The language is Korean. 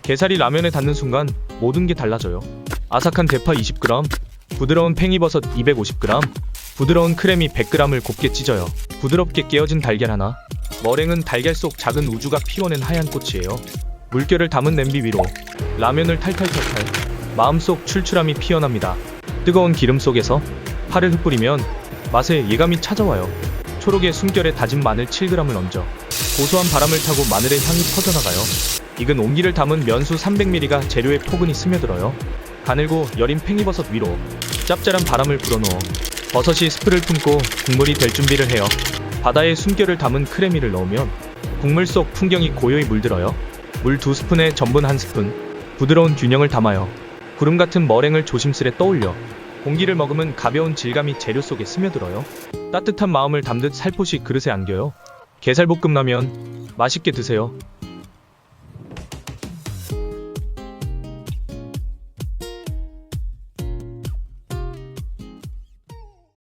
게살이 라면에 닿는 순간 모든 게 달라져요. 아삭한 대파 20g, 부드러운 팽이버섯 250g, 부드러운 크래미 100g을 곱게 찢어요. 부드럽게 깨어진 달걀 하나. 머랭은 달걀 속 작은 우주가 피워낸 하얀 꽃이에요. 물결을 담은 냄비 위로 라면을 탈탈탈탈. 마음속 출출함이 피어납니다. 뜨거운 기름 속에서 파를 흩뿌리면 맛의 예감이 찾아와요. 초록의 숨결에 다진 마늘 7g을 얹어 고소한 바람을 타고 마늘의 향이 퍼져나가요. 익은 온기를 담은 면수 300ml가 재료에 포근히 스며들어요. 가늘고 여린 팽이버섯 위로 짭짤한 바람을 불어넣어 버섯이 스프를 품고 국물이 될 준비를 해요. 바다의 숨결을 담은 크래미를 넣으면 국물 속 풍경이 고요히 물들어요. 물 2스푼에 전분 1스푼, 부드러운 균형을 담아요. 구름 같은 머랭을 조심스레 떠올려 공기를 머금은 가벼운 질감이 재료 속에 스며들어요. 따뜻한 마음을 담듯 살포시 그릇에 안겨요. 게살볶음라면 맛있게 드세요.